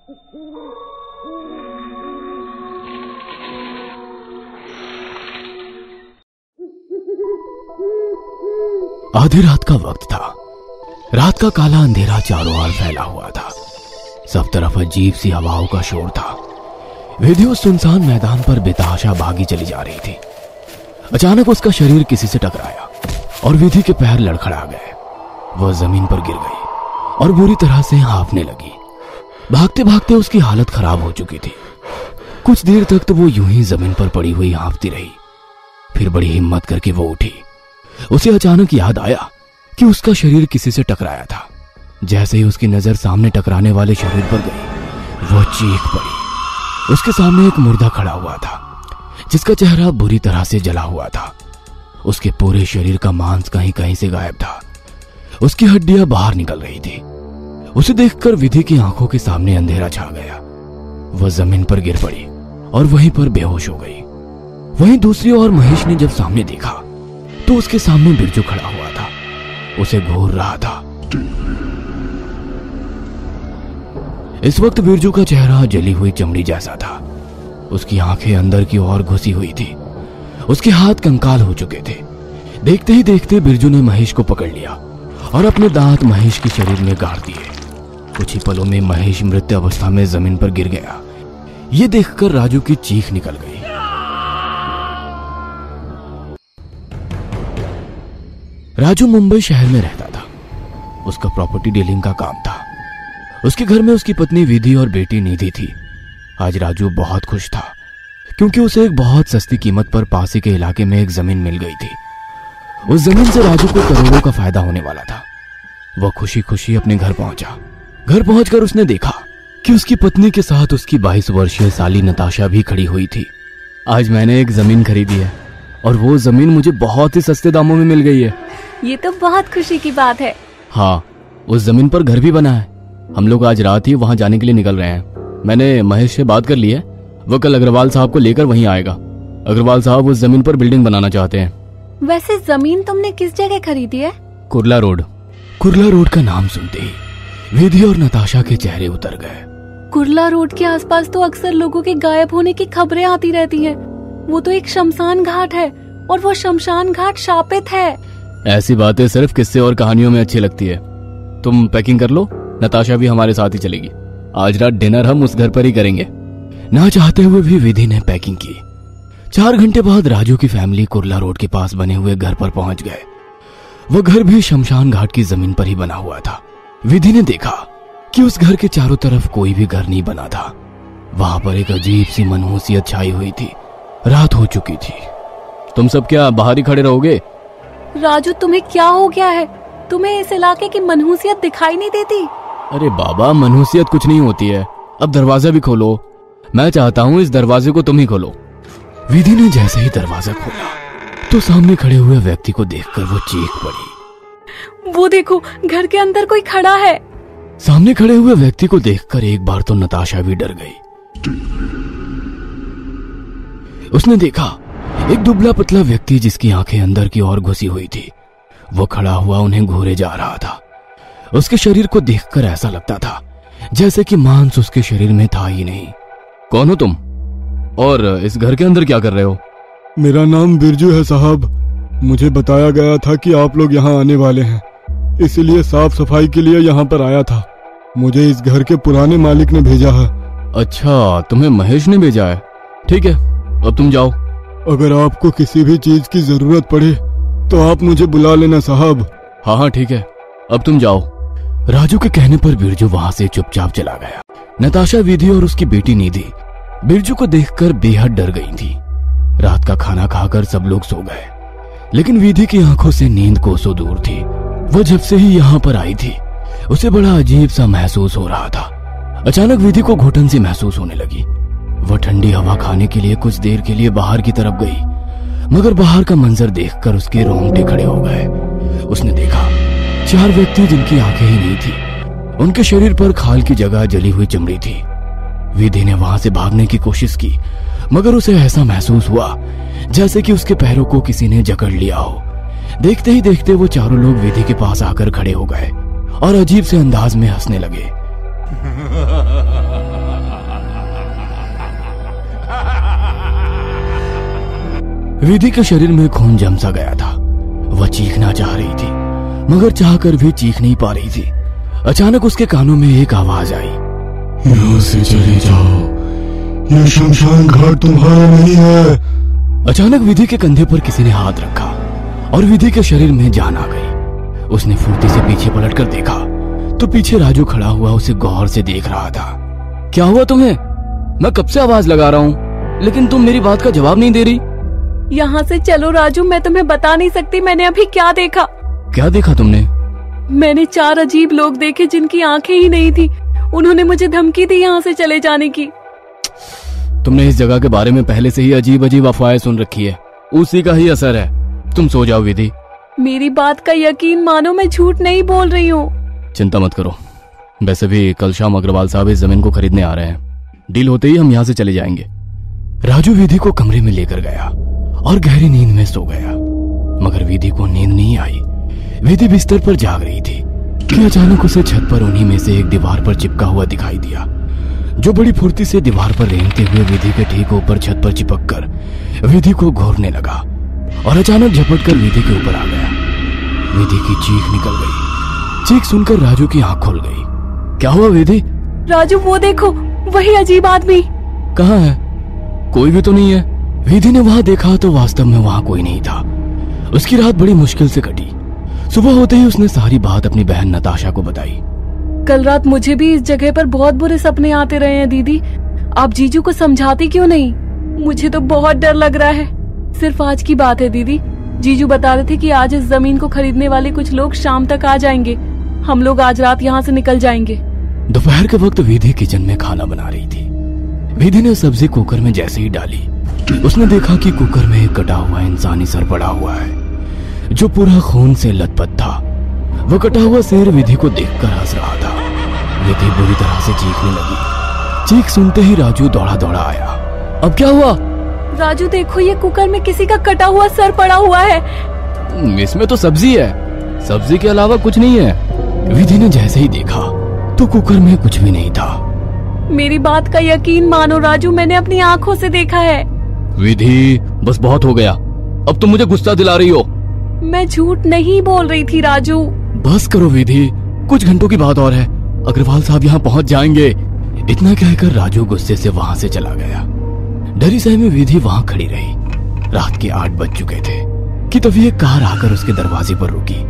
आधी रात का वक्त था। रात का काला अंधेरा चारों ओर फैला हुआ था। सब तरफ अजीब सी हवाओं का शोर था। विधि उस सुनसान मैदान पर बेतहाशा भागी चली जा रही थी। अचानक उसका शरीर किसी से टकराया और विधि के पैर लड़खड़ा गए। वह जमीन पर गिर गई और बुरी तरह से हाँफने लगी। भागते भागते उसकी हालत खराब हो चुकी थी। कुछ देर तक तो वो यूं ही जमीन पर पड़ी हुई हाँफती रही। फिर बड़ी हिम्मत करके वो उठी। उसे अचानक याद आया कि उसका शरीर किसी से टकराया था। जैसे ही उसकी नजर सामने टकराने वाले शरीर पर गई, वो चीख पड़ी। उसके सामने एक मुर्दा खड़ा हुआ था जिसका चेहरा बुरी तरह से जला हुआ था। उसके पूरे शरीर का मांस कहीं कहीं से गायब था। उसकी हड्डियां बाहर निकल रही थी। उसे देखकर विधि की आंखों के सामने अंधेरा छा गया। वह जमीन पर गिर पड़ी और वहीं पर बेहोश हो गई। वहीं दूसरी ओर महेश ने जब सामने देखा तो उसके सामने बिरजू खड़ा हुआ था। उसे घूर रहा था। इस वक्त बिरजू का चेहरा जली हुई चमड़ी जैसा था। उसकी आंखें अंदर की ओर घुसी हुई थी। उसके हाथ कंकाल हो चुके थे। देखते ही देखते बिरजू ने महेश को पकड़ लिया और अपने दांत महेश के शरीर में गाड़ दिए। कुछ ही पलों में महेश मृत अवस्था में जमीन पर गिर गया। ये देखकर राजू की चीख निकल गई। राजू मुंबई शहर में रहता था। उसका प्रॉपर्टी डीलिंग का काम था। उसके घर में उसकी पत्नी विधि और बेटी निधि थी। आज राजू बहुत खुश था क्योंकि उसे एक बहुत सस्ती कीमत पर पास ही के इलाके में एक जमीन मिल गई थी। उस जमीन से राजू को करोड़ों का फायदा होने वाला था। वह खुशी खुशी अपने घर पहुंचा। घर पहुंचकर उसने देखा कि उसकी पत्नी के साथ उसकी 22 वर्षीय साली नताशा भी खड़ी हुई थी। आज मैंने एक जमीन खरीदी है और वो जमीन मुझे बहुत ही सस्ते दामों में मिल गई है। ये तो बहुत खुशी की बात है। हाँ, उस जमीन पर घर भी बना है। हम लोग आज रात ही वहाँ जाने के लिए निकल रहे हैं। मैंने महेश से बात कर ली है। वो कल अग्रवाल साहब को लेकर वहीं आएगा। अग्रवाल साहब उस जमीन पर बिल्डिंग बनाना चाहते हैं। वैसे जमीन तुमने किस जगह खरीदी है? कुर्ला रोड। कुर्ला रोड का नाम सुनते ही विधि और नताशा के चेहरे उतर गए। कुर्ला रोड के आसपास तो अक्सर लोगों के गायब होने की खबरें आती रहती हैं। वो तो एक शमशान घाट है और वो शमशान घाट शापित है। ऐसी बातें सिर्फ किस्से और कहानियों में अच्छी लगती है। तुम पैकिंग कर लो, नताशा भी हमारे साथ ही चलेगी। आज रात डिनर हम उस घर पर ही करेंगे। ना चाहते हुए भी विधि ने पैकिंग की। 4 घंटे बाद राजू की फैमिली कुर्ला रोड के पास बने हुए घर पर पहुंच गए। वह घर भी शमशान घाट की जमीन पर ही बना हुआ था। विधि ने देखा कि उस घर के चारों तरफ कोई भी घर नहीं बना था। वहां पर एक अजीब सी मनहूसियत छाई हुई थी। रात हो चुकी थी। तुम सब क्या बाहर ही खड़े रहोगे? राजू, तुम्हें क्या हो गया है? तुम्हें इस इलाके की मनहूसियत दिखाई नहीं देती? अरे बाबा, मनहूसियत कुछ नहीं होती है। अब दरवाजा भी खोलो। मैं चाहता हूँ इस दरवाजे को तुम ही खोलो। विधि ने जैसे ही दरवाजा खोला तो सामने खड़े हुए व्यक्ति को देखकर वो चीख पड़ी। वो देखो, घर के अंदर कोई खड़ा है। सामने खड़े हुए व्यक्ति को देखकर एक बार तो नताशा भी डर गई। उसने देखा एक दुबला पतला व्यक्ति जिसकी आंखें अंदर की ओर घुसी हुई थी। वो खड़ा हुआ उन्हें घूरे जा रहा था। उसके शरीर को देखकर ऐसा लगता था जैसे कि मांस उसके शरीर में था ही नहीं। कौन हो तुम और इस घर के अंदर क्या कर रहे हो? मेरा नाम बिरजू है साहब। मुझे बताया गया था कि आप लोग यहाँ आने वाले हैं, इसलिए साफ सफाई के लिए यहाँ पर आया था। मुझे इस घर के पुराने मालिक ने भेजा है। अच्छा, तुम्हें महेश ने भेजा है। ठीक है, अब तुम जाओ। अगर आपको किसी भी चीज की जरूरत पड़े तो आप मुझे बुला लेना साहब। हाँ ठीक है, अब तुम जाओ। राजू के कहने पर बिरजू वहां से चुपचाप चला गया। नताशा, विधि और उसकी बेटी निधि बिरजू को देखकर बेहद डर गई थी। रात का खाना खाकर सब लोग सो गए, लेकिन विधि की आंखों से नींद कोसों दूर थी। वह जब से ही यहाँ पर आई थी उसे बड़ा अजीब सा महसूस हो रहा था। अचानक विधि को घुटन सी महसूस होने लगी। वह ठंडी हवा खाने के लिए कुछ देर के लिए बाहर की तरफ गई, मगर बाहर का मंजर देखकर उसके रोंगटे खड़े हो गए। उसने देखा 4 व्यक्ति जिनकी आंखें ही नहीं थी। उनके शरीर पर खाल की जगह जली हुई चमड़ी थी। विधि ने वहां से भागने की कोशिश की, मगर उसे ऐसा महसूस हुआ जैसे कि उसके पैरों को किसी ने जकड़ लिया हो। देखते ही देखते वो चारों लोग विधि के पास आकर खड़े हो गए और अजीब से अंदाज में हंसने लगे। विधि के शरीर में खून जम सा गया था। वह चीखना चाह रही थी मगर चाहकर भी चीख नहीं पा रही थी। अचानक उसके कानों में एक आवाज आई, यहाँ से चले जाओ, ये शमशान घाट तुम्हारा नहीं है। अचानक विधि के कंधे पर किसी ने हाथ रखा और विधि के शरीर में जान आ गई। उसने फुर्ती से पीछे पलटकर देखा तो पीछे राजू खड़ा हुआ उसे गौर से देख रहा था। क्या हुआ तुम्हें? मैं कब से आवाज लगा रहा हूँ लेकिन तुम मेरी बात का जवाब नहीं दे रही। यहाँ से चलो राजू, मैं तुम्हें बता नहीं सकती मैंने अभी क्या देखा। क्या देखा तुमने? मैंने 4 अजीब लोग देखे जिनकी आंखें ही नहीं थी। उन्होंने मुझे धमकी दी यहाँ से चले जाने की। तुमने इस जगह के बारे में पहले से ही अजीब अजीब अफवाहें सुन रखी है, उसी का ही असर है। तुम सो जाओ विधि। मेरी बात का यकीन मानो, मैं झूठ नहीं बोल रही हूँ। चिंता मत करो, वैसे भी कल शाम अग्रवाल साहब इस जमीन को खरीदने आ रहे हैं। डील होते ही हम यहाँ से चले जाएंगे। राजू विधि को कमरे में लेकर गया और गहरी नींद में सो गया। मगर विधि को नींद नहीं आई। विधि बिस्तर पर जाग रही थी कि अचानक उसे छत पर उन्हीं में से एक दीवार पर चिपका हुआ दिखाई दिया, जो बड़ी फुर्ती से दीवार पर रेंगते हुए विधि के ठीक ऊपर छत पर चिपक कर विधि को घोरने लगा और अचानक झपट कर विधि के ऊपर आ गया। विधि की चीख निकल गई। चीख सुनकर राजू की आंख खुल गई। क्या हुआ विधि? राजू वो देखो, वही अजीब आदमी। कहाँ है? कोई भी तो नहीं है। विधि ने वहां देखा तो वास्तव में वहां कोई नहीं था। उसकी रात बड़ी मुश्किल से कटी। सुबह होते ही उसने सारी बात अपनी बहन नताशा को बताई। कल रात मुझे भी इस जगह पर बहुत बुरे सपने आते रहे हैं दीदी। आप जीजू को समझाती क्यों नहीं? मुझे तो बहुत डर लग रहा है। सिर्फ आज की बात है दीदी, जीजू बता रहे थे कि आज इस जमीन को खरीदने वाले कुछ लोग शाम तक आ जाएंगे। हम लोग आज रात यहाँ से निकल जाएंगे। दोपहर के वक्त विधि किचन में खाना बना रही थी। विधि ने सब्जी कुकर में जैसे ही डाली, उसने देखा कि कुकर में एक कटा हुआ इंसानी सर पड़ा हुआ है जो पूरा खून से लथपथ था। वह कटा हुआ शेर विधि को देखकर हंस रहा था। विधि बुरी तरह से चीखने लगी। चीख सुनते ही राजू दौड़ा दौड़ा आया। अब क्या हुआ? राजू देखो, ये कुकर में किसी का कटा हुआ सर पड़ा हुआ है। इसमें तो सब्जी है, सब्जी के अलावा कुछ नहीं है। विधि ने जैसे ही देखा तो कुकर में कुछ भी नहीं था। मेरी बात का यकीन मानो राजू, मैंने अपनी आंखों से देखा है। विधि बस बहुत हो गया, अब तुम मुझे गुस्सा दिला रही हो। मैं झूठ नहीं बोल रही थी राजू। बस करो विधि, कुछ घंटों की बात और है, अग्रवाल साहब यहाँ पहुंच जाएंगे। इतना कहकर राजू गुस्से से वहां से चला गया। डरी सहमी विधि वहां खड़ी रही। रात के 8 बज चुके थे कि तभी एक कार आकर उसके दरवाजे पर रुकी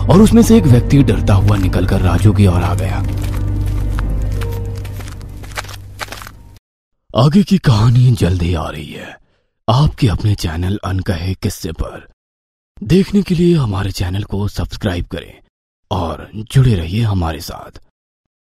और उसमें से एक व्यक्ति डरता हुआ निकलकर राजू की ओर आ गया। आगे की कहानी जल्द ही आ रही है आपके अपने चैनल अनकहे किस्से पर। देखने के लिए हमारे चैनल को सब्सक्राइब करें और जुड़े रहिए हमारे साथ।